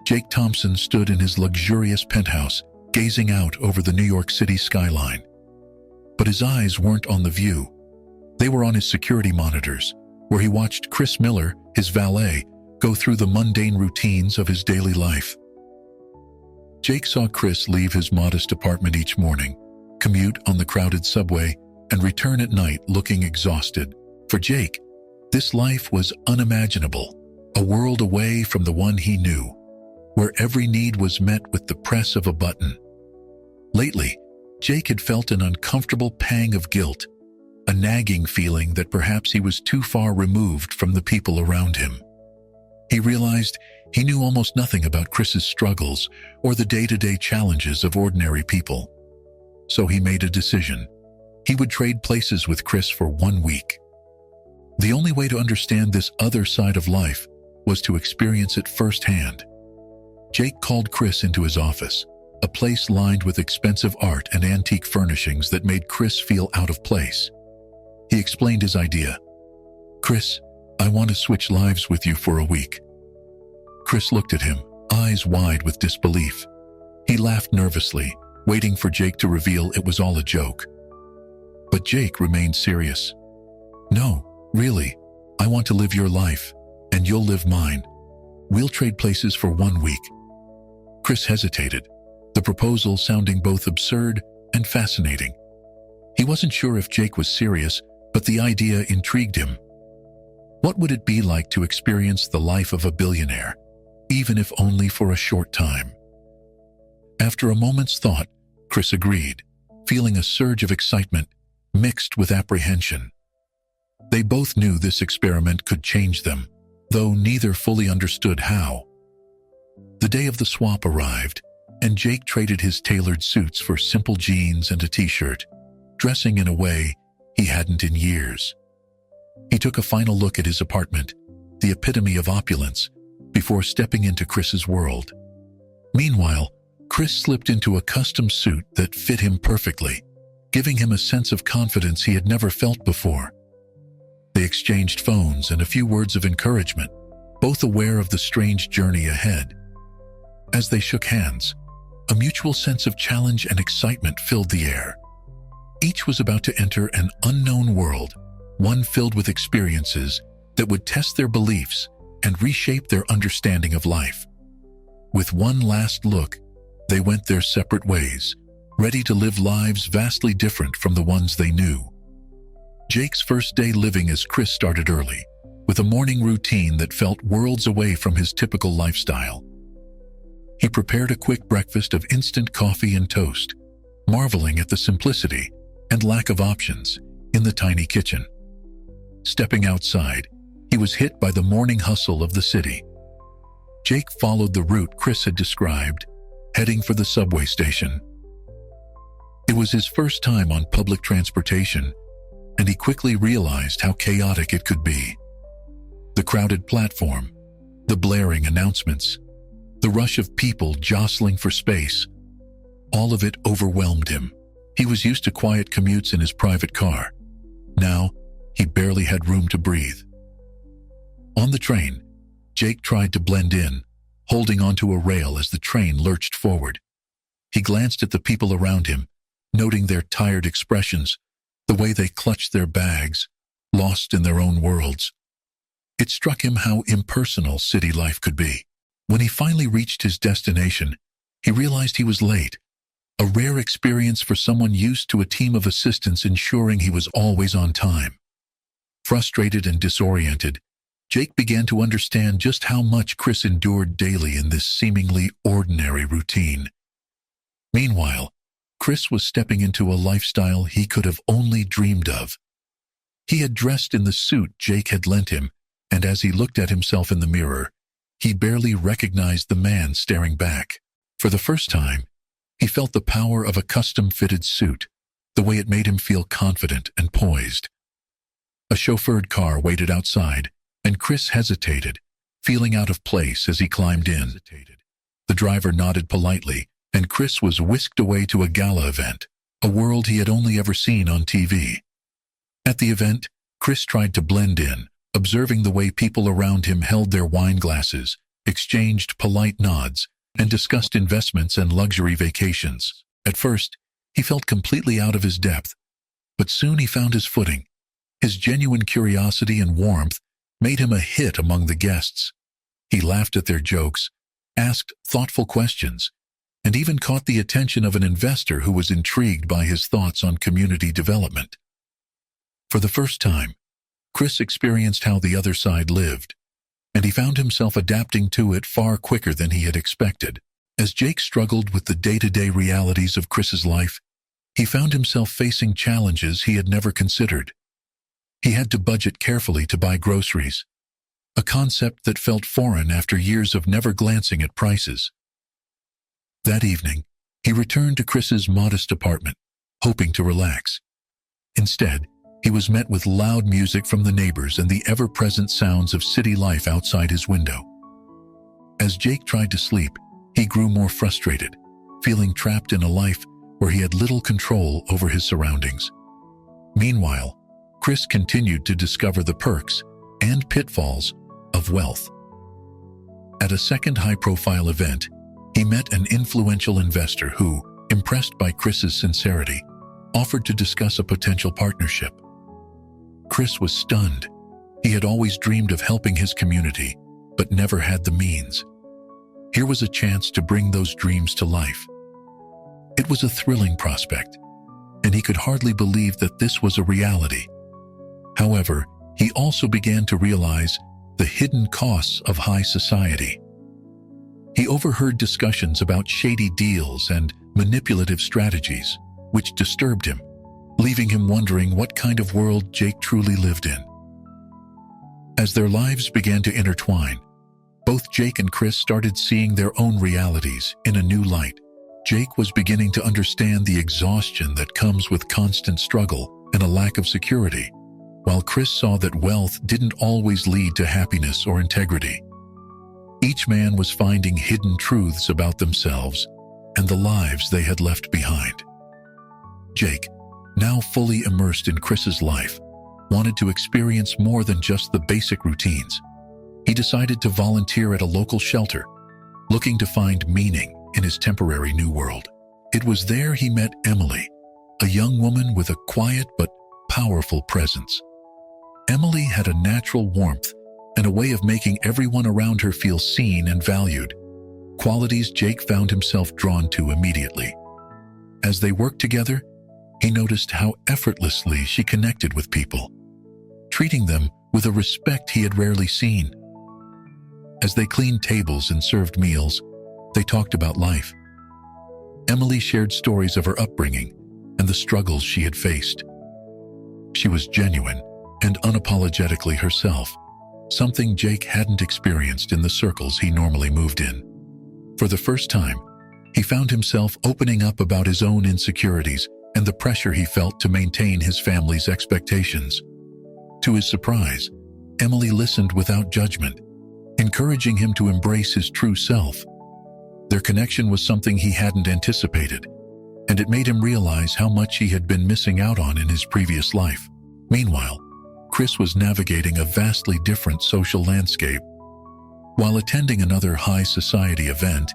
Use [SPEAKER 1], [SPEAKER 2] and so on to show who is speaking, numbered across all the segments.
[SPEAKER 1] Jake Thompson stood in his luxurious penthouse, gazing out over the New York City skyline. But his eyes weren't on the view. They were on his security monitors, where he watched Chris Miller, his valet, go through the mundane routines of his daily life. Jake saw Chris leave his modest apartment each morning, commute on the crowded subway, and return at night looking exhausted. For Jake, this life was unimaginable, a world away from the one he knew, where every need was met with the press of a button. Lately, Jake had felt an uncomfortable pang of guilt, a nagging feeling that perhaps he was too far removed from the people around him. He realized he knew almost nothing about Chris's struggles or the day-to-day challenges of ordinary people. So he made a decision. He would trade places with Chris for 1 week. The only way to understand this other side of life was to experience it firsthand. Jake called Chris into his office, a place lined with expensive art and antique furnishings that made Chris feel out of place. He explained his idea. "Chris, I want to switch lives with you for a week." Chris looked at him, eyes wide with disbelief. He laughed nervously, waiting for Jake to reveal it was all a joke. But Jake remained serious. "No, really, I want to live your life, and you'll live mine. We'll trade places for 1 week." Chris hesitated, the proposal sounding both absurd and fascinating. He wasn't sure if Jake was serious, but the idea intrigued him. What would it be like to experience the life of a billionaire, even if only for a short time? After a moment's thought, Chris agreed, feeling a surge of excitement mixed with apprehension. They both knew this experiment could change them, though neither fully understood how. The day of the swap arrived, and Jake traded his tailored suits for simple jeans and a t-shirt, dressing in a way he hadn't in years. He took a final look at his apartment, the epitome of opulence, before stepping into Chris's world. Meanwhile, Chris slipped into a custom suit that fit him perfectly, giving him a sense of confidence he had never felt before. They exchanged phones and a few words of encouragement, both aware of the strange journey ahead. As they shook hands, a mutual sense of challenge and excitement filled the air. Each was about to enter an unknown world, one filled with experiences that would test their beliefs and reshape their understanding of life. With one last look, they went their separate ways, ready to live lives vastly different from the ones they knew. Jake's first day living as Chris started early, with a morning routine that felt worlds away from his typical lifestyle. He prepared a quick breakfast of instant coffee and toast, marveling at the simplicity and lack of options in the tiny kitchen. Stepping outside, he was hit by the morning hustle of the city. Jake followed the route Chris had described, heading for the subway station. It was his first time on public transportation, and he quickly realized how chaotic it could be. The crowded platform, the blaring announcements, the rush of people jostling for space, all of it overwhelmed him. He was used to quiet commutes in his private car. Now, he barely had room to breathe. On the train, Jake tried to blend in, holding onto a rail as the train lurched forward. He glanced at the people around him, noting their tired expressions, the way they clutched their bags, lost in their own worlds. It struck him how impersonal city life could be. When he finally reached his destination, he realized he was late, a rare experience for someone used to a team of assistants ensuring he was always on time. Frustrated and disoriented, Jake began to understand just how much Chris endured daily in this seemingly ordinary routine. Meanwhile, Chris was stepping into a lifestyle he could have only dreamed of. He had dressed in the suit Jake had lent him, and as he looked at himself in the mirror, he barely recognized the man staring back. For the first time, he felt the power of a custom-fitted suit, the way it made him feel confident and poised. A chauffeured car waited outside, and Chris hesitated, feeling out of place as he climbed in. The driver nodded politely, and Chris was whisked away to a gala event, a world he had only ever seen on TV. At the event, Chris tried to blend in, observing the way people around him held their wine glasses, exchanged polite nods, and discussed investments and luxury vacations. At first, he felt completely out of his depth, but soon he found his footing. His genuine curiosity and warmth made him a hit among the guests. He laughed at their jokes, asked thoughtful questions, and even caught the attention of an investor who was intrigued by his thoughts on community development. For the first time, Chris experienced how the other side lived, and he found himself adapting to it far quicker than he had expected. As Jake struggled with the day-to-day realities of Chris's life, he found himself facing challenges he had never considered. He had to budget carefully to buy groceries, a concept that felt foreign after years of never glancing at prices. That evening, he returned to Chris's modest apartment, hoping to relax. Instead, he was met with loud music from the neighbors and the ever-present sounds of city life outside his window. As Jake tried to sleep, he grew more frustrated, feeling trapped in a life where he had little control over his surroundings. Meanwhile, Chris continued to discover the perks and pitfalls of wealth. At a second high-profile event, he met an influential investor who, impressed by Chris's sincerity, offered to discuss a potential partnership. Chris was stunned. He had always dreamed of helping his community, but never had the means. Here was a chance to bring those dreams to life. It was a thrilling prospect, and he could hardly believe that this was a reality. However, he also began to realize the hidden costs of high society. He overheard discussions about shady deals and manipulative strategies, which disturbed him, leaving him wondering what kind of world Jake truly lived in. As their lives began to intertwine, both Jake and Chris started seeing their own realities in a new light. Jake was beginning to understand the exhaustion that comes with constant struggle and a lack of security, while Chris saw that wealth didn't always lead to happiness or integrity. Each man was finding hidden truths about themselves and the lives they had left behind. Jake, now fully immersed in Chris's life, wanted to experience more than just the basic routines. He decided to volunteer at a local shelter, looking to find meaning in his temporary new world. It was there he met Emily, a young woman with a quiet but powerful presence. Emily had a natural warmth and a way of making everyone around her feel seen and valued, qualities Jake found himself drawn to immediately. As they worked together, he noticed how effortlessly she connected with people, treating them with a respect he had rarely seen. As they cleaned tables and served meals, they talked about life. Emily shared stories of her upbringing and the struggles she had faced. She was genuine and unapologetically herself, something Jake hadn't experienced in the circles he normally moved in. For the first time, he found himself opening up about his own insecurities and the pressure he felt to maintain his family's expectations. To his surprise, Emily listened without judgment, encouraging him to embrace his true self. Their connection was something he hadn't anticipated, and it made him realize how much he had been missing out on in his previous life. Meanwhile, Chris was navigating a vastly different social landscape. While attending another high society event,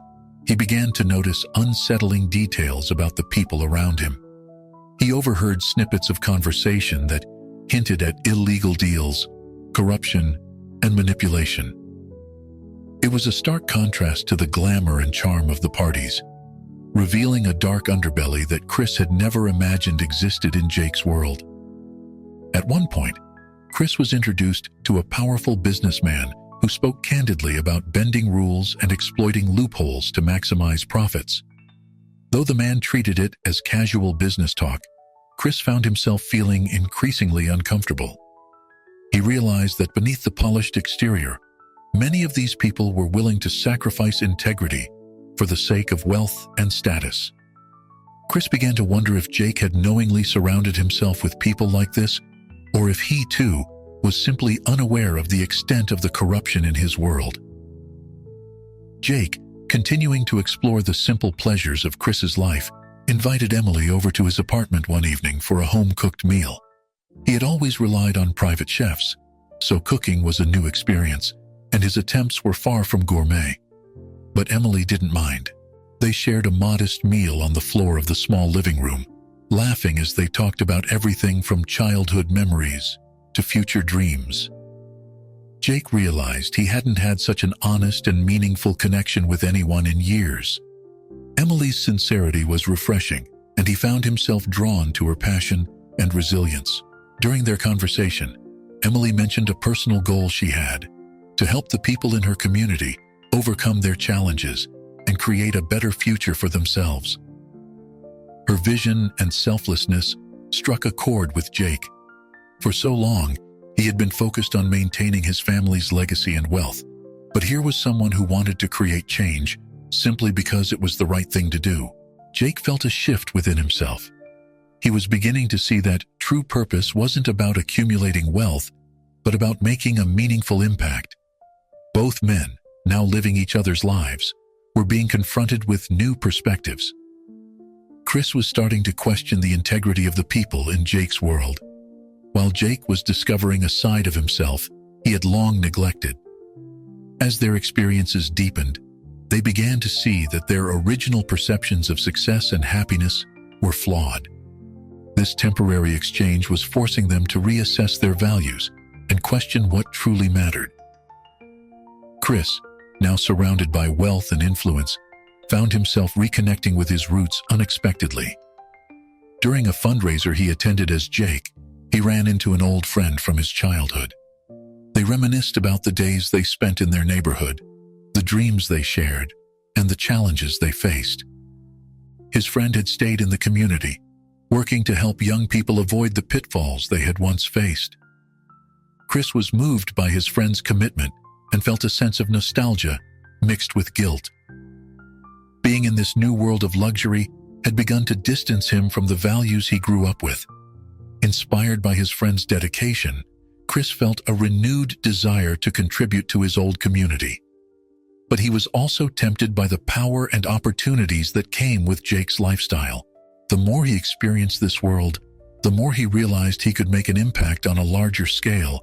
[SPEAKER 1] he began to notice unsettling details about the people around him. He overheard snippets of conversation that hinted at illegal deals, corruption, and manipulation. It was a stark contrast to the glamour and charm of the parties, revealing a dark underbelly that Chris had never imagined existed in Jake's world. At one point, Chris was introduced to a powerful businessman who spoke candidly about bending rules and exploiting loopholes to maximize profits. Though the man treated it as casual business talk, Chris found himself feeling increasingly uncomfortable. He realized that beneath the polished exterior, many of these people were willing to sacrifice integrity for the sake of wealth and status. Chris began to wonder if Jake had knowingly surrounded himself with people like this, or if he, too, was simply unaware of the extent of the corruption in his world. Jake, continuing to explore the simple pleasures of Chris's life, invited Emily over to his apartment one evening for a home-cooked meal. He had always relied on private chefs, so cooking was a new experience, and his attempts were far from gourmet. But Emily didn't mind. They shared a modest meal on the floor of the small living room, laughing as they talked about everything from childhood memories to future dreams. Jake realized he hadn't had such an honest and meaningful connection with anyone in years. Emily's sincerity was refreshing, and he found himself drawn to her passion and resilience. During their conversation, Emily mentioned a personal goal she had: to help the people in her community overcome their challenges and create a better future for themselves. Her vision and selflessness struck a chord with Jake. For so long, he had been focused on maintaining his family's legacy and wealth, but here was someone who wanted to create change simply because it was the right thing to do. Jake felt a shift within himself. He was beginning to see that true purpose wasn't about accumulating wealth, but about making a meaningful impact. Both men, now living each other's lives, were being confronted with new perspectives. Chris was starting to question the integrity of the people in Jake's world, while Jake was discovering a side of himself he had long neglected. As their experiences deepened, they began to see that their original perceptions of success and happiness were flawed. This temporary exchange was forcing them to reassess their values and question what truly mattered. Chris, now surrounded by wealth and influence, found himself reconnecting with his roots unexpectedly. During a fundraiser he attended as Jake, he ran into an old friend from his childhood. They reminisced about the days they spent in their neighborhood, the dreams they shared, and the challenges they faced. His friend had stayed in the community, working to help young people avoid the pitfalls they had once faced. Chris was moved by his friend's commitment and felt a sense of nostalgia mixed with guilt. Being in this new world of luxury had begun to distance him from the values he grew up with. Inspired by his friend's dedication, Chris felt a renewed desire to contribute to his old community. But he was also tempted by the power and opportunities that came with Jake's lifestyle. The more he experienced this world, the more he realized he could make an impact on a larger scale,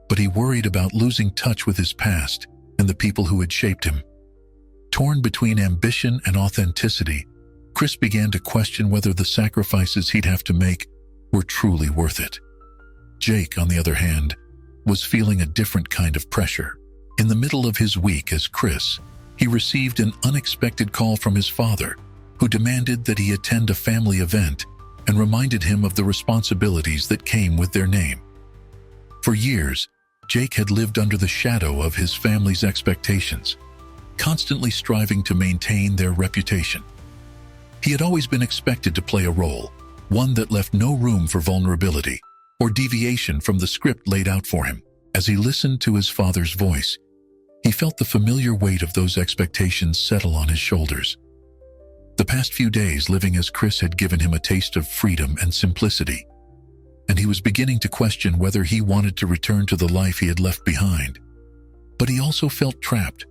[SPEAKER 1] but he worried about losing touch with his past and the people who had shaped him. Torn between ambition and authenticity, Chris began to question whether the sacrifices he'd have to make were truly worth it. Jake, on the other hand, was feeling a different kind of pressure. In the middle of his week as Chris, he received an unexpected call from his father, who demanded that he attend a family event and reminded him of the responsibilities that came with their name. For years, Jake had lived under the shadow of his family's expectations, constantly striving to maintain their reputation. He had always been expected to play a role, one that left no room for vulnerability or deviation from the script laid out for him. As he listened to his father's voice, he felt the familiar weight of those expectations settle on his shoulders. The past few days living as Chris had given him a taste of freedom and simplicity, and he was beginning to question whether he wanted to return to the life he had left behind. But he also felt trapped,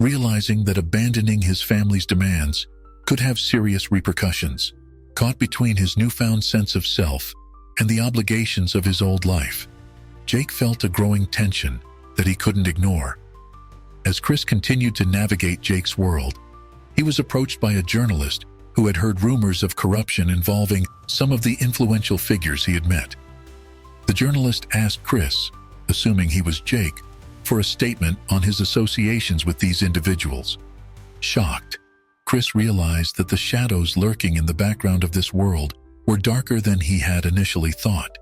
[SPEAKER 1] realizing that abandoning his family's demands could have serious repercussions. Caught between his newfound sense of self and the obligations of his old life, Jake felt a growing tension that he couldn't ignore. As Chris continued to navigate Jake's world, he was approached by a journalist who had heard rumors of corruption involving some of the influential figures he had met. The journalist asked Chris, assuming he was Jake, for a statement on his associations with these individuals. Shocked, Chris realized that the shadows lurking in the background of this world were darker than he had initially thought.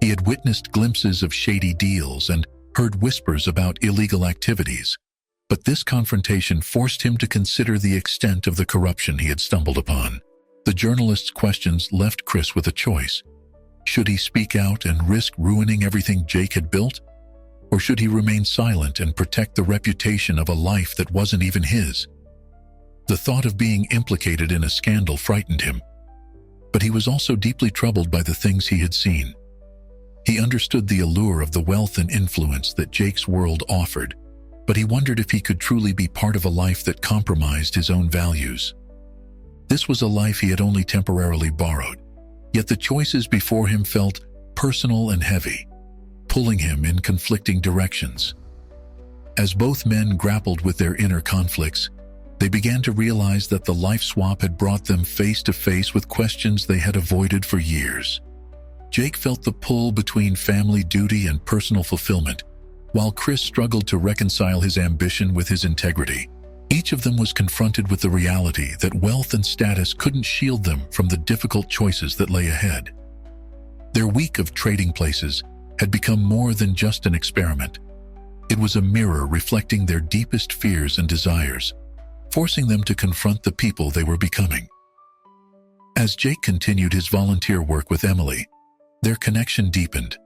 [SPEAKER 1] He had witnessed glimpses of shady deals and heard whispers about illegal activities, but this confrontation forced him to consider the extent of the corruption he had stumbled upon. The journalist's questions left Chris with a choice. Should he speak out and risk ruining everything Jake had built? Or should he remain silent and protect the reputation of a life that wasn't even his? The thought of being implicated in a scandal frightened him, but he was also deeply troubled by the things he had seen. He understood the allure of the wealth and influence that Jake's world offered, but he wondered if he could truly be part of a life that compromised his own values. This was a life he had only temporarily borrowed, yet the choices before him felt personal and heavy, pulling him in conflicting directions. As both men grappled with their inner conflicts, they began to realize that the life swap had brought them face to face with questions they had avoided for years. Jake felt the pull between family duty and personal fulfillment, while Chris struggled to reconcile his ambition with his integrity. Each of them was confronted with the reality that wealth and status couldn't shield them from the difficult choices that lay ahead. Their week of trading places had become more than just an experiment. It was a mirror reflecting their deepest fears and desires, forcing them to confront the people they were becoming. As Jake continued his volunteer work with Emily, their connection deepened.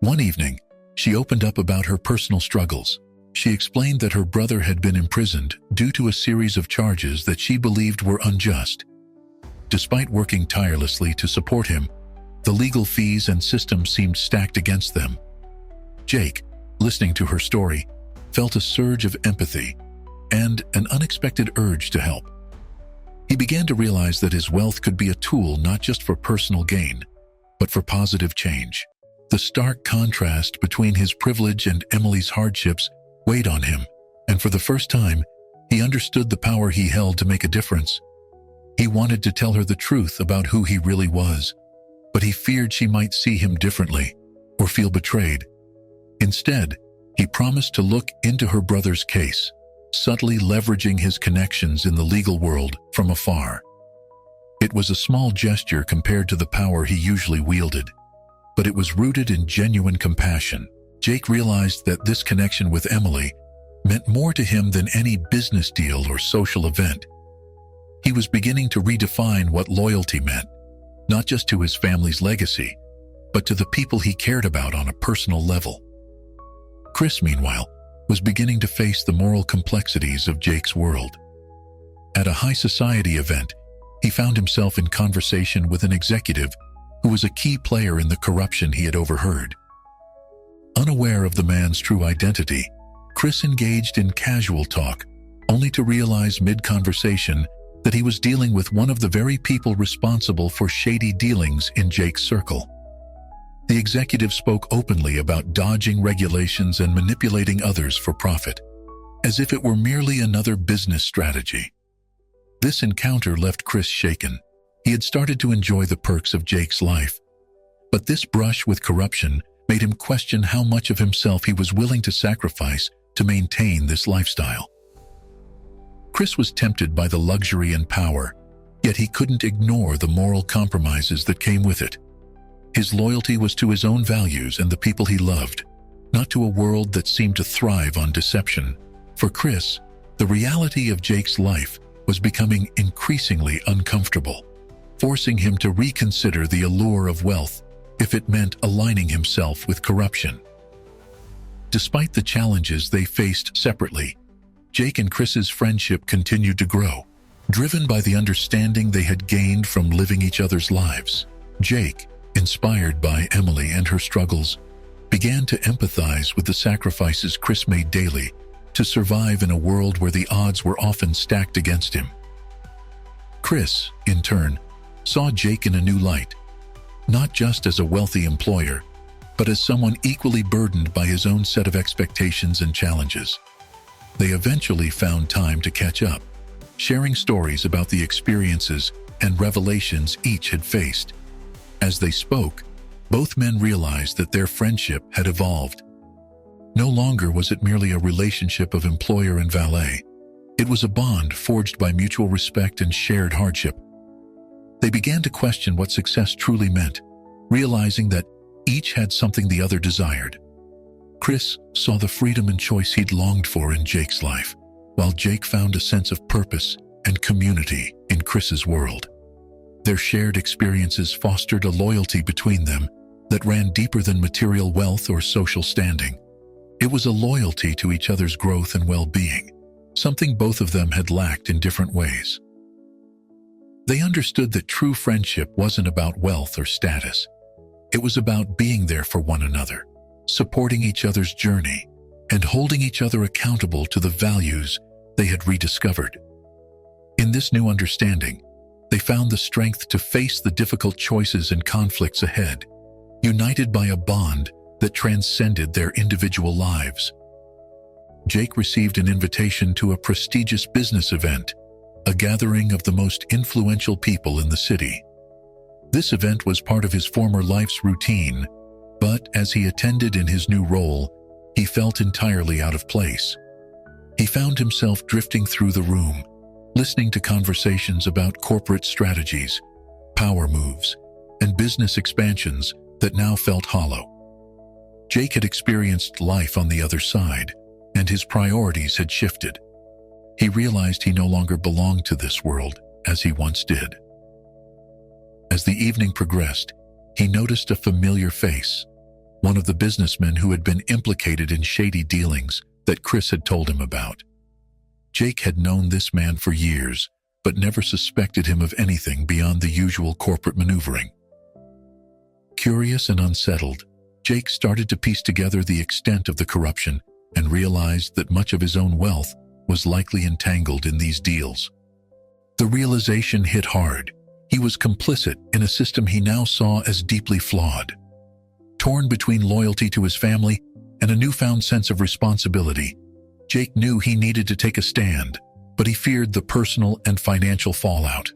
[SPEAKER 1] One evening, she opened up about her personal struggles. She explained that her brother had been imprisoned due to a series of charges that she believed were unjust. Despite working tirelessly to support him, the legal fees and system seemed stacked against them. Jake, listening to her story, felt a surge of empathy and an unexpected urge to help. He began to realize that his wealth could be a tool not just for personal gain, but for positive change. The stark contrast between his privilege and Emily's hardships weighed on him, and for the first time, he understood the power he held to make a difference. He wanted to tell her the truth about who he really was, but he feared she might see him differently or feel betrayed. Instead, he promised to look into her brother's case, subtly leveraging his connections in the legal world from afar. It was a small gesture compared to the power he usually wielded, but it was rooted in genuine compassion. Jake realized that this connection with Emily meant more to him than any business deal or social event. He was beginning to redefine what loyalty meant, not just to his family's legacy, but to the people he cared about on a personal level. Chris, meanwhile, was beginning to face the moral complexities of Jake's world. At a high society event, he found himself in conversation with an executive who was a key player in the corruption he had overheard. Unaware of the man's true identity, Chris engaged in casual talk, only to realize mid-conversation that he was dealing with one of the very people responsible for shady dealings in Jake's circle. The executive spoke openly about dodging regulations and manipulating others for profit, as if it were merely another business strategy. This encounter left Chris shaken. He had started to enjoy the perks of Jake's life, but this brush with corruption made him question how much of himself he was willing to sacrifice to maintain this lifestyle. Chris was tempted by the luxury and power, yet he couldn't ignore the moral compromises that came with it. His loyalty was to his own values and the people he loved, not to a world that seemed to thrive on deception. For Chris, the reality of Jake's life was becoming increasingly uncomfortable, forcing him to reconsider the allure of wealth if it meant aligning himself with corruption. Despite the challenges they faced separately, Jake and Chris's friendship continued to grow, driven by the understanding they had gained from living each other's lives. Jake, inspired by Emily and her struggles, began to empathize with the sacrifices Chris made daily to survive in a world where the odds were often stacked against him. Chris, in turn, saw Jake in a new light, not just as a wealthy employer, but as someone equally burdened by his own set of expectations and challenges. They eventually found time to catch up, sharing stories about the experiences and revelations each had faced. As they spoke, both men realized that their friendship had evolved. No longer was it merely a relationship of employer and valet. It was a bond forged by mutual respect and shared hardship. They began to question what success truly meant, realizing that each had something the other desired. Chris saw the freedom and choice he'd longed for in Jake's life, while Jake found a sense of purpose and community in Chris's world. Their shared experiences fostered a loyalty between them that ran deeper than material wealth or social standing. It was a loyalty to each other's growth and well-being, something both of them had lacked in different ways. They understood that true friendship wasn't about wealth or status. It was about being there for one another, supporting each other's journey, and holding each other accountable to the values they had rediscovered. In this new understanding, they found the strength to face the difficult choices and conflicts ahead, united by a bond that transcended their individual lives. Jake received an invitation to a prestigious business event, a gathering of the most influential people in the city. This event was part of his former life's routine, but as he attended in his new role, he felt entirely out of place. He found himself drifting through the room, listening to conversations about corporate strategies, power moves, and business expansions that now felt hollow. Jake had experienced life on the other side, and his priorities had shifted. He realized he no longer belonged to this world as he once did. As the evening progressed, he noticed a familiar face, one of the businessmen who had been implicated in shady dealings that Chris had told him about. Jake had known this man for years, but never suspected him of anything beyond the usual corporate maneuvering. Curious and unsettled, Jake started to piece together the extent of the corruption and realized that much of his own wealth was likely entangled in these deals. The realization hit hard. He was complicit in a system he now saw as deeply flawed. Torn between loyalty to his family and a newfound sense of responsibility, Jake knew he needed to take a stand, but he feared the personal and financial fallout.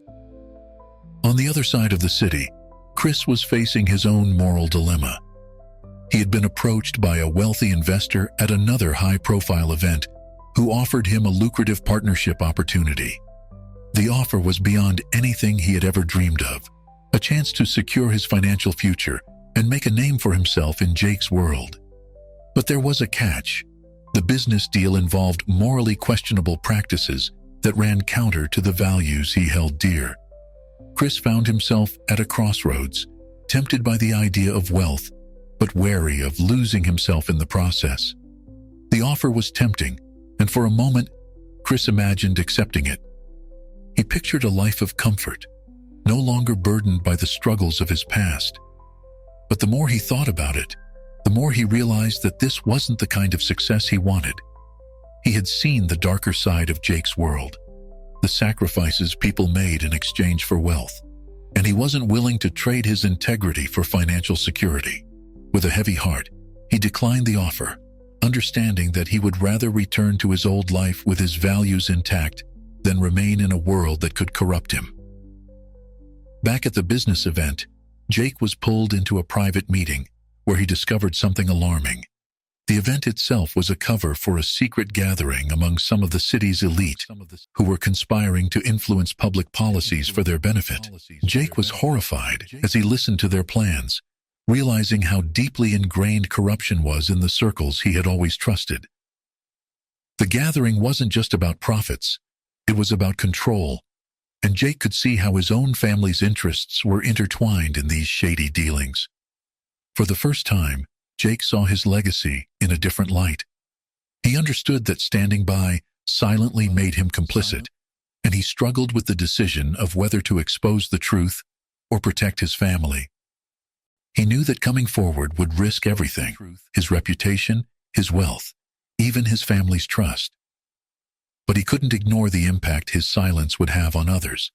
[SPEAKER 1] On the other side of the city, Chris was facing his own moral dilemma. He had been approached by a wealthy investor at another high-profile event who offered him a lucrative partnership opportunity. The offer was beyond anything he had ever dreamed of, a chance to secure his financial future and make a name for himself in Jake's world. But there was a catch. The business deal involved morally questionable practices that ran counter to the values he held dear. Chris found himself at a crossroads, tempted by the idea of wealth, but wary of losing himself in the process. The offer was tempting, and for a moment, Chris imagined accepting it. He pictured a life of comfort, no longer burdened by the struggles of his past. But the more he thought about it, the more he realized that this wasn't the kind of success he wanted. He had seen the darker side of Jake's world, the sacrifices people made in exchange for wealth, and he wasn't willing to trade his integrity for financial security. With a heavy heart, he declined the offer, understanding that he would rather return to his old life with his values intact than remain in a world that could corrupt him. Back at the business event, Jake was pulled into a private meeting where he discovered something alarming. The event itself was a cover for a secret gathering among some of the city's elite who were conspiring to influence public policies for their benefit. Jake was horrified as he listened to their plans, realizing how deeply ingrained corruption was in the circles he had always trusted. The gathering wasn't just about profits, it was about control, and Jake could see how his own family's interests were intertwined in these shady dealings. For the first time, Jake saw his legacy in a different light. He understood that standing by silently made him complicit, and he struggled with the decision of whether to expose the truth or protect his family. He knew that coming forward would risk everything: his reputation, his wealth, even his family's trust. But he couldn't ignore the impact his silence would have on others,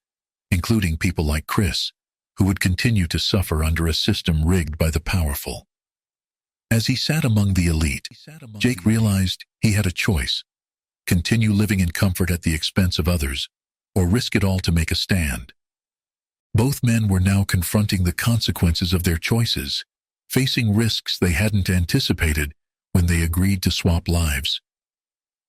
[SPEAKER 1] including people like Chris, who would continue to suffer under a system rigged by the powerful. As he sat among the elite, Jake realized he had a choice: continue living in comfort at the expense of others, or risk it all to make a stand. Both men were now confronting the consequences of their choices, facing risks they hadn't anticipated when they agreed to swap lives.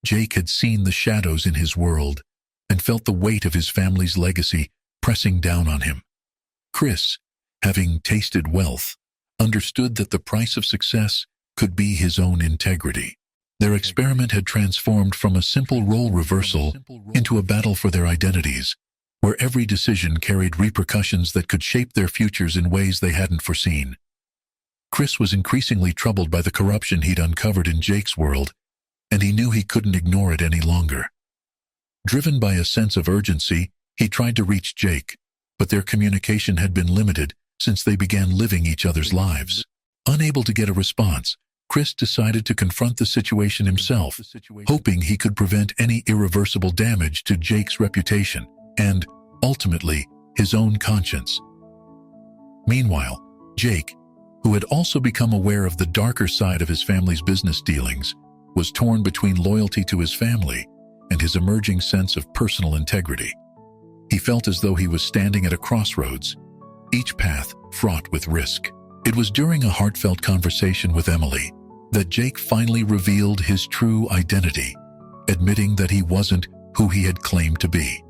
[SPEAKER 1] Jake had seen the shadows in his world and felt the weight of his family's legacy pressing down on him. Chris, having tasted wealth, understood that the price of success could be his own integrity. Their experiment had transformed from a simple role reversal into a battle for their identities, where every decision carried repercussions that could shape their futures in ways they hadn't foreseen. Chris was increasingly troubled by the corruption he'd uncovered in Jake's world, and he knew he couldn't ignore it any longer. Driven by a sense of urgency, he tried to reach Jake, but their communication had been limited since they began living each other's lives. Unable to get a response, Chris decided to confront the situation himself, hoping he could prevent any irreversible damage to Jake's reputation and, ultimately, his own conscience. Meanwhile, Jake, who had also become aware of the darker side of his family's business dealings, was torn between loyalty to his family and his emerging sense of personal integrity. He felt as though he was standing at a crossroads, each path fraught with risk. It was during a heartfelt conversation with Emily that Jake finally revealed his true identity, admitting that he wasn't who he had claimed to be.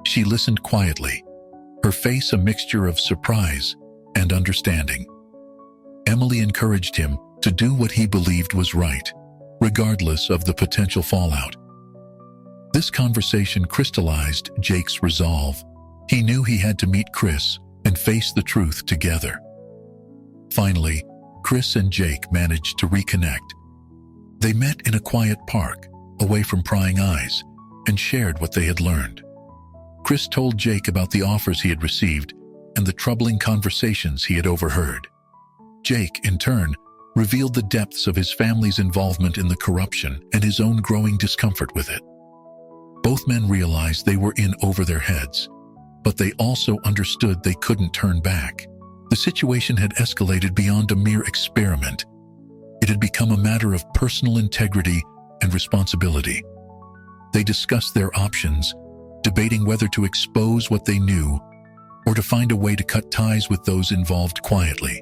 [SPEAKER 1] She listened quietly, her face a mixture of surprise and understanding. Emily encouraged him to do what he believed was right, regardless of the potential fallout. This conversation crystallized Jake's resolve. He knew he had to meet Chris and face the truth together. Finally, Chris and Jake managed to reconnect. They met in a quiet park, away from prying eyes, and shared what they had learned. Chris told Jake about the offers he had received and the troubling conversations he had overheard. Jake, in turn, revealed the depths of his family's involvement in the corruption and his own growing discomfort with it. Both men realized they were in over their heads, but they also understood they couldn't turn back. The situation had escalated beyond a mere experiment. It had become a matter of personal integrity and responsibility. They discussed their options, debating whether to expose what they knew or to find a way to cut ties with those involved quietly.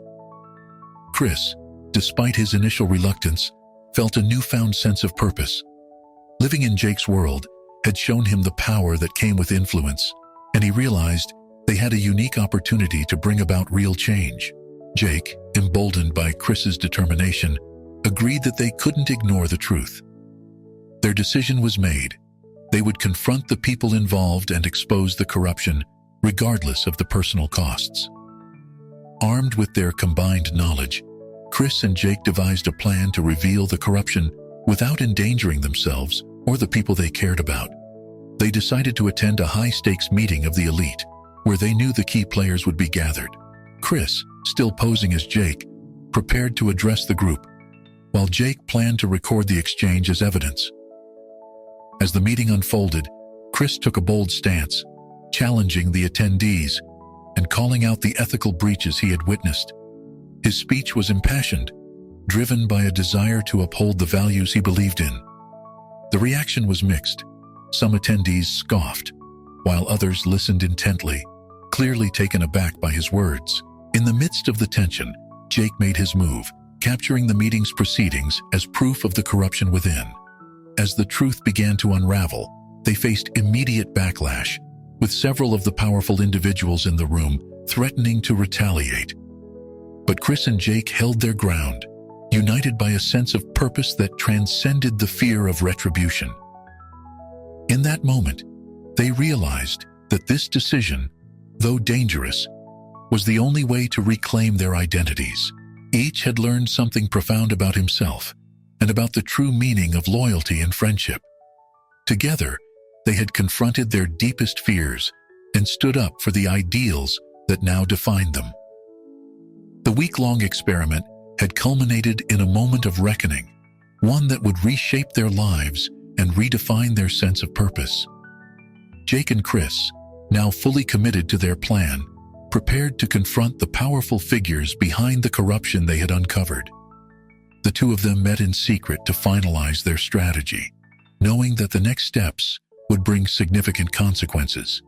[SPEAKER 1] Chris, despite his initial reluctance, felt a newfound sense of purpose. Living in Jake's world had shown him the power that came with influence, and he realized they had a unique opportunity to bring about real change. Jake, emboldened by Chris's determination, agreed that they couldn't ignore the truth. Their decision was made. They would confront the people involved and expose the corruption, regardless of the personal costs. Armed with their combined knowledge, Chris and Jake devised a plan to reveal the corruption without endangering themselves or the people they cared about. They decided to attend a high-stakes meeting of the elite, where they knew the key players would be gathered. Chris, still posing as Jake, prepared to address the group, while Jake planned to record the exchange as evidence. As the meeting unfolded, Chris took a bold stance, challenging the attendees and calling out the ethical breaches he had witnessed. His speech was impassioned, driven by a desire to uphold the values he believed in. The reaction was mixed. Some attendees scoffed, while others listened intently, clearly taken aback by his words. In the midst of the tension, Jake made his move, capturing the meeting's proceedings as proof of the corruption within. As the truth began to unravel, they faced immediate backlash, with several of the powerful individuals in the room threatening to retaliate. But Chris and Jake held their ground, united by a sense of purpose that transcended the fear of retribution. In that moment, they realized that this decision, though dangerous, was the only way to reclaim their identities. Each had learned something profound about himself and about the true meaning of loyalty and friendship. Together, they had confronted their deepest fears and stood up for the ideals that now defined them. The week-long experiment had culminated in a moment of reckoning, one that would reshape their lives and redefine their sense of purpose. Jake and Chris, now fully committed to their plan, prepared to confront the powerful figures behind the corruption they had uncovered. The two of them met in secret to finalize their strategy, knowing that the next steps would bring significant consequences.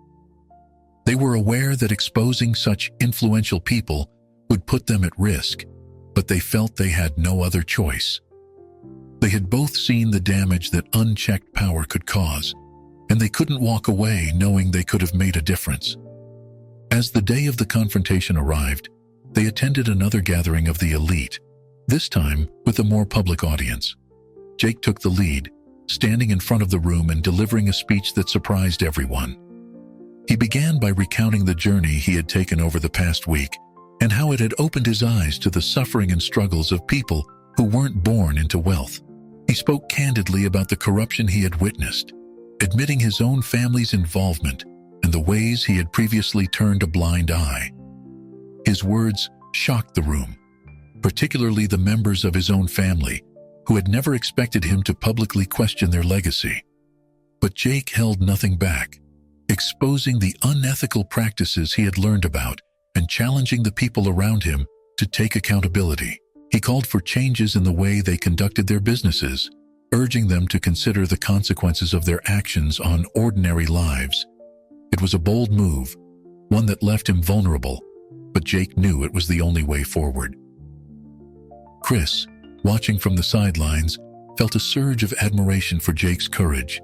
[SPEAKER 1] They were aware that exposing such influential people would put them at risk, but they felt they had no other choice. They had both seen the damage that unchecked power could cause, and they couldn't walk away knowing they could have made a difference. As the day of the confrontation arrived, they attended another gathering of the elite, this time with a more public audience. Jake took the lead, standing in front of the room and delivering a speech that surprised everyone. He began by recounting the journey he had taken over the past week and how it had opened his eyes to the suffering and struggles of people who weren't born into wealth. He spoke candidly about the corruption he had witnessed, admitting his own family's involvement and the ways he had previously turned a blind eye. His words shocked the room, particularly the members of his own family, who had never expected him to publicly question their legacy. But Jake held nothing back, exposing the unethical practices he had learned about and challenging the people around him to take accountability. He called for changes in the way they conducted their businesses, urging them to consider the consequences of their actions on ordinary lives. It was a bold move, one that left him vulnerable, but Jake knew it was the only way forward. Chris, watching from the sidelines, felt a surge of admiration for Jake's courage.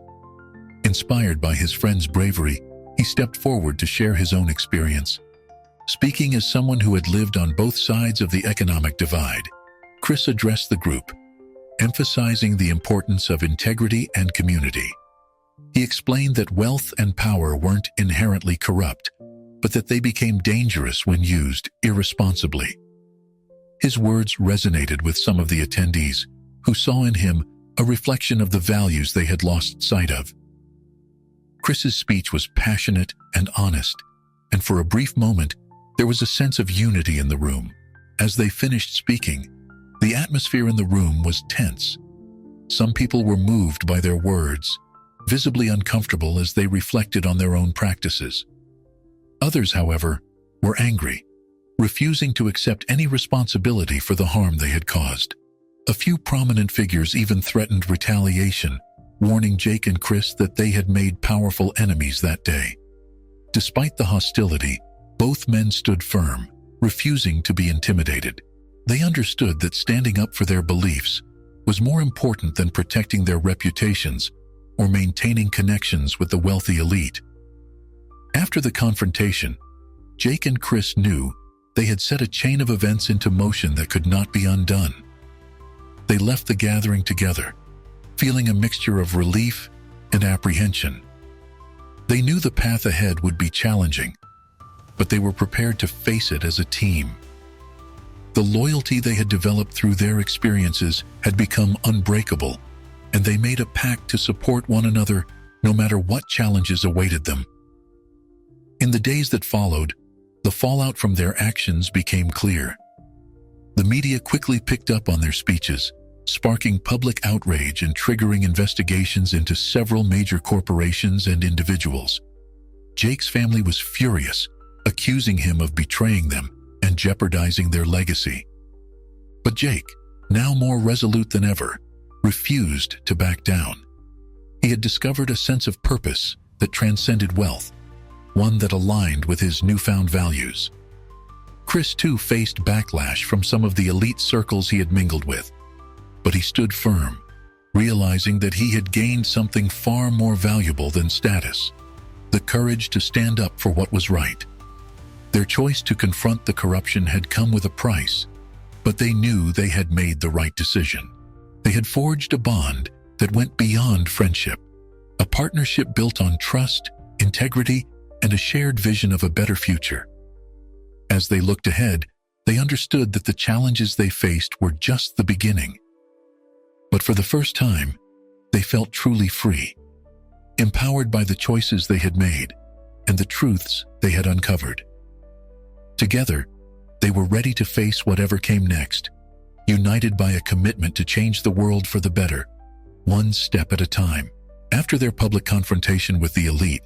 [SPEAKER 1] Inspired by his friend's bravery, he stepped forward to share his own experience. Speaking as someone who had lived on both sides of the economic divide, Chris addressed the group, emphasizing the importance of integrity and community. He explained that wealth and power weren't inherently corrupt, but that they became dangerous when used irresponsibly. His words resonated with some of the attendees, who saw in him a reflection of the values they had lost sight of. Chris's speech was passionate and honest, and for a brief moment, there was a sense of unity in the room. As they finished speaking, the atmosphere in the room was tense. Some people were moved by their words, visibly uncomfortable as they reflected on their own practices. Others, however, were angry, refusing to accept any responsibility for the harm they had caused. A few prominent figures even threatened retaliation, warning Jake and Chris that they had made powerful enemies that day. Despite the hostility, both men stood firm, refusing to be intimidated. They understood that standing up for their beliefs was more important than protecting their reputations or maintaining connections with the wealthy elite. After the confrontation, Jake and Chris knew they had set a chain of events into motion that could not be undone. They left the gathering together, feeling a mixture of relief and apprehension. They knew the path ahead would be challenging, but they were prepared to face it as a team. The loyalty they had developed through their experiences had become unbreakable, and they made a pact to support one another no matter what challenges awaited them. In the days that followed, the fallout from their actions became clear. The media quickly picked up on their speeches, sparking public outrage and triggering investigations into several major corporations and individuals. Jake's family was furious, accusing him of betraying them and jeopardizing their legacy. But Jake, now more resolute than ever, refused to back down. He had discovered a sense of purpose that transcended wealth, one that aligned with his newfound values. Chris, too, faced backlash from some of the elite circles he had mingled with, but he stood firm, realizing that he had gained something far more valuable than status: the courage to stand up for what was right. Their choice to confront the corruption had come with a price, but they knew they had made the right decision. They had forged a bond that went beyond friendship, a partnership built on trust, integrity, and a shared vision of a better future. As they looked ahead, they understood that the challenges they faced were just the beginning. But for the first time, they felt truly free, empowered by the choices they had made and the truths they had uncovered. Together, they were ready to face whatever came next, united by a commitment to change the world for the better, one step at a time. After their public confrontation with the elite,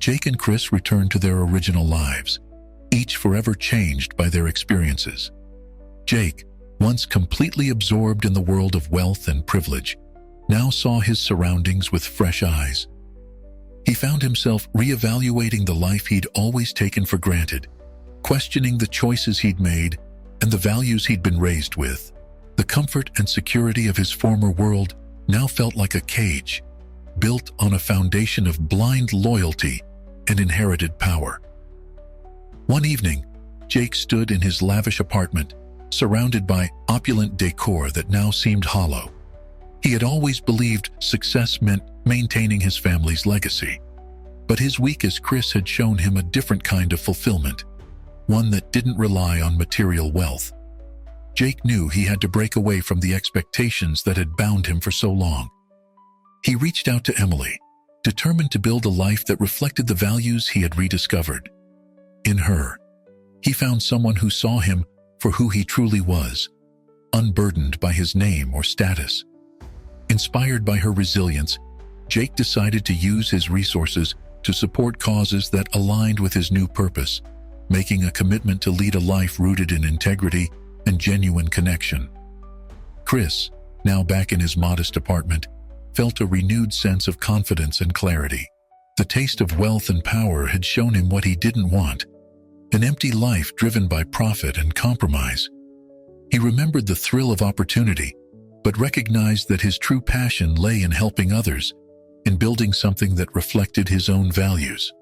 [SPEAKER 1] Jake and Chris returned to their original lives, each forever changed by their experiences. Jake, once completely absorbed in the world of wealth and privilege, now saw his surroundings with fresh eyes. He found himself reevaluating the life he'd always taken for granted, questioning the choices he'd made and the values he'd been raised with. The comfort and security of his former world now felt like a cage, built on a foundation of blind loyalty and inherited power. One evening, Jake stood in his lavish apartment, surrounded by opulent decor that now seemed hollow. He had always believed success meant maintaining his family's legacy, but his week as Chris had shown him a different kind of fulfillment, one that didn't rely on material wealth. Jake knew he had to break away from the expectations that had bound him for so long. He reached out to Emily, determined to build a life that reflected the values he had rediscovered. In her, he found someone who saw him for who he truly was, unburdened by his name or status. Inspired by her resilience, Jake decided to use his resources to support causes that aligned with his new purpose, making a commitment to lead a life rooted in integrity and genuine connection. Chris, now back in his modest apartment, felt a renewed sense of confidence and clarity. The taste of wealth and power had shown him what he didn't want, an empty life driven by profit and compromise. He remembered the thrill of opportunity, but recognized that his true passion lay in helping others, in building something that reflected his own values.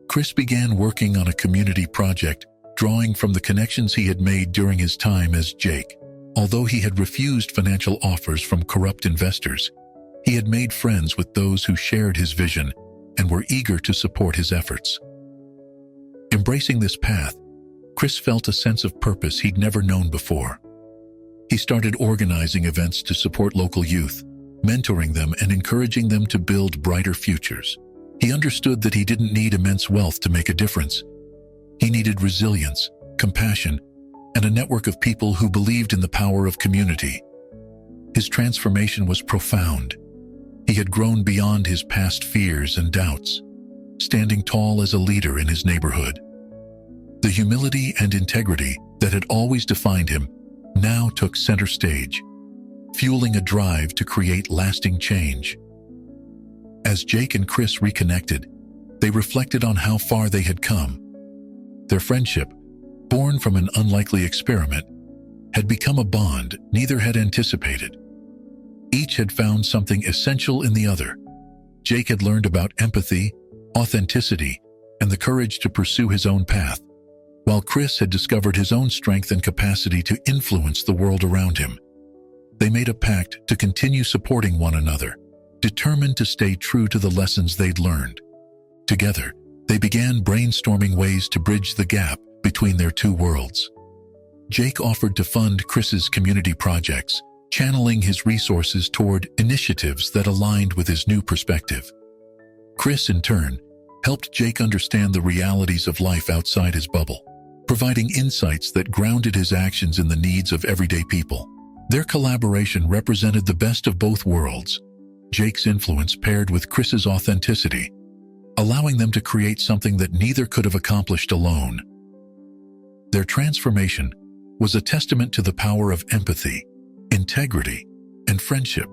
[SPEAKER 1] Chris began working on a community project, drawing from the connections he had made during his time as Jake. Although he had refused financial offers from corrupt investors, he had made friends with those who shared his vision and were eager to support his efforts. Embracing this path, Chris felt a sense of purpose he'd never known before. He started organizing events to support local youth, mentoring them and encouraging them to build brighter futures. He understood that he didn't need immense wealth to make a difference. He needed resilience, compassion, and a network of people who believed in the power of community. His transformation was profound. He had grown beyond his past fears and doubts, standing tall as a leader in his neighborhood. The humility and integrity that had always defined him now took center stage, fueling a drive to create lasting change. As Jake and Chris reconnected, they reflected on how far they had come. Their friendship, born from an unlikely experiment, had become a bond neither had anticipated. Each had found something essential in the other. Jake had learned about empathy, authenticity, and the courage to pursue his own path, while Chris had discovered his own strength and capacity to influence the world around him. They made a pact to continue supporting one another, determined to stay true to the lessons they'd learned. Together, they began brainstorming ways to bridge the gap between their two worlds. Jake offered to fund Chris's community projects, channeling his resources toward initiatives that aligned with his new perspective. Chris, in turn, helped Jake understand the realities of life outside his bubble, providing insights that grounded his actions in the needs of everyday people. Their collaboration represented the best of both worlds, Jake's influence paired with Chris's authenticity, allowing them to create something that neither could have accomplished alone. Their transformation was a testament to the power of empathy, integrity, and friendship.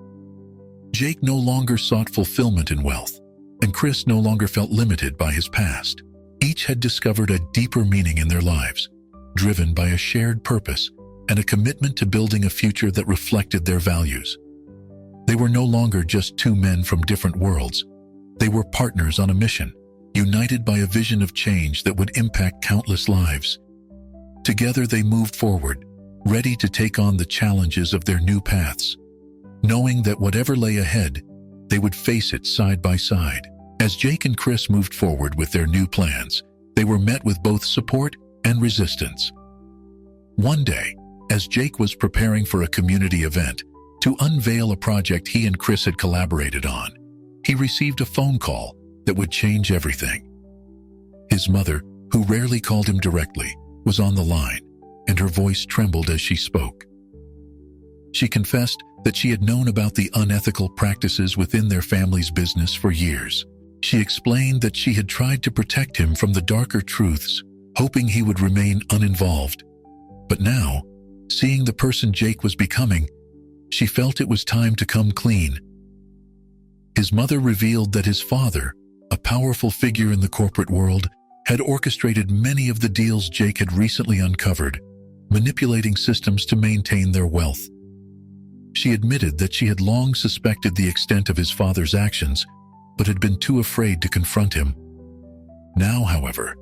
[SPEAKER 1] Jake no longer sought fulfillment in wealth, and Chris no longer felt limited by his past. Each had discovered a deeper meaning in their lives, driven by a shared purpose and a commitment to building a future that reflected their values. They were no longer just two men from different worlds. They were partners on a mission, united by a vision of change that would impact countless lives. Together they moved forward, ready to take on the challenges of their new paths, knowing that whatever lay ahead, they would face it side by side. As Jake and Chris moved forward with their new plans, they were met with both support and resistance. One day, as Jake was preparing for a community event to unveil a project he and Chris had collaborated on, he received a phone call that would change everything. His mother, who rarely called him directly, was on the line, and her voice trembled as she spoke. She confessed that she had known about the unethical practices within their family's business for years. She explained that she had tried to protect him from the darker truths, hoping he would remain uninvolved. But now, seeing the person Jake was becoming, she felt it was time to come clean. His mother revealed that his father, a powerful figure in the corporate world, had orchestrated many of the deals Jake had recently uncovered, manipulating systems to maintain their wealth. She admitted that she had long suspected the extent of his father's actions, but had been too afraid to confront him. Now, however,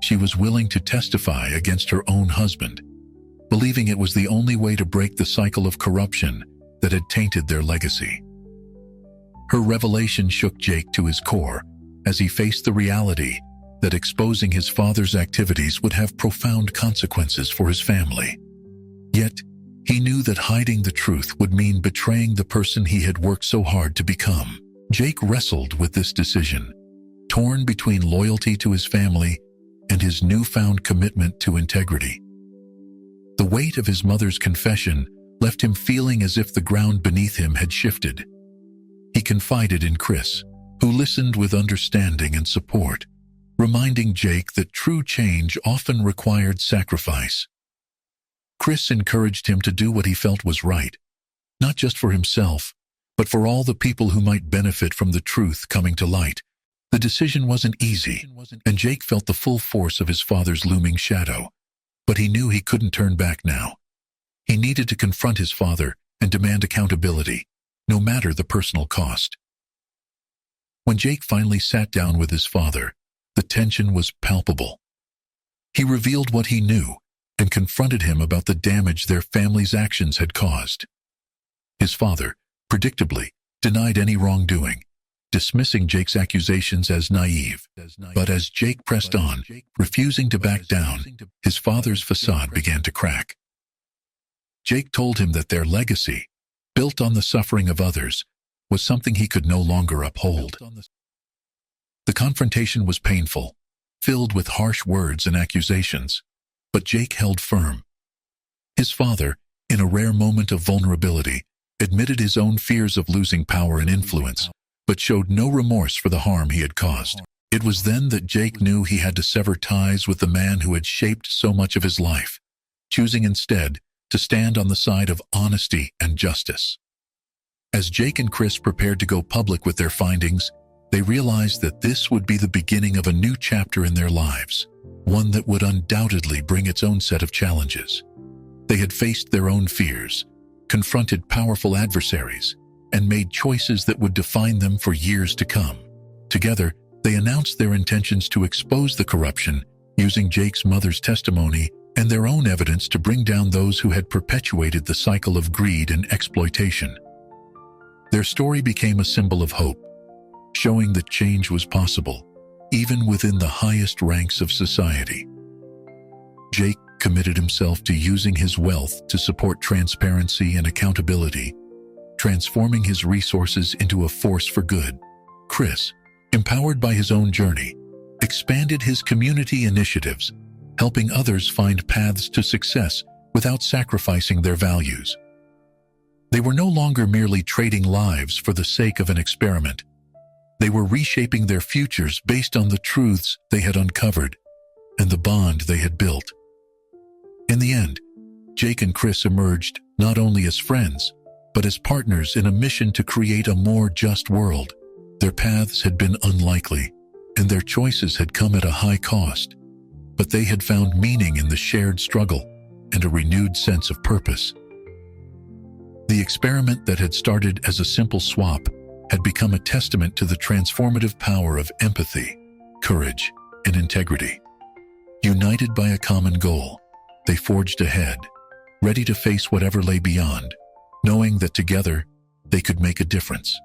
[SPEAKER 1] she was willing to testify against her own husband, believing it was the only way to break the cycle of corruption that had tainted their legacy. Her revelation shook Jake to his core as he faced the reality that exposing his father's activities would have profound consequences for his family. Yet, he knew that hiding the truth would mean betraying the person he had worked so hard to become. Jake wrestled with this decision, torn between loyalty to his family and his newfound commitment to integrity. The weight of his mother's confession left him feeling as if the ground beneath him had shifted. He confided in Chris, who listened with understanding and support, reminding Jake that true change often required sacrifice. Chris encouraged him to do what he felt was right, not just for himself, but for all the people who might benefit from the truth coming to light. The decision wasn't easy, and Jake felt the full force of his father's looming shadow. But he knew he couldn't turn back now. He needed to confront his father and demand accountability, no matter the personal cost. When Jake finally sat down with his father, the tension was palpable. He revealed what he knew and confronted him about the damage their family's actions had caused. His father, predictably, denied any wrongdoing, dismissing Jake's accusations as naive. But as Jake pressed on, refusing to back down, his father's facade began to crack. Jake told him that their legacy, built on the suffering of others, was something he could no longer uphold. The confrontation was painful, filled with harsh words and accusations, but Jake held firm. His father, in a rare moment of vulnerability, admitted his own fears of losing power and influence, but showed no remorse for the harm he had caused. It was then that Jake knew he had to sever ties with the man who had shaped so much of his life, choosing instead to stand on the side of honesty and justice. As Jake and Chris prepared to go public with their findings, they realized that this would be the beginning of a new chapter in their lives, one that would undoubtedly bring its own set of challenges. They had faced their own fears, confronted powerful adversaries, and made choices that would define them for years to come. Together, they announced their intentions to expose the corruption, using Jake's mother's testimony and their own evidence to bring down those who had perpetuated the cycle of greed and exploitation. Their story became a symbol of hope, showing that change was possible, even within the highest ranks of society. Jake committed himself to using his wealth to support transparency and accountability, transforming his resources into a force for good. Chris, empowered by his own journey, expanded his community initiatives, helping others find paths to success without sacrificing their values. They were no longer merely trading lives for the sake of an experiment. They were reshaping their futures based on the truths they had uncovered and the bond they had built. In the end, Jake and Chris emerged not only as friends, but as partners in a mission to create a more just world. Their paths had been unlikely, and their choices had come at a high cost, but they had found meaning in the shared struggle and a renewed sense of purpose. The experiment that had started as a simple swap had become a testament to the transformative power of empathy, courage, and integrity. United by a common goal, they forged ahead, ready to face whatever lay beyond, knowing that together they could make a difference.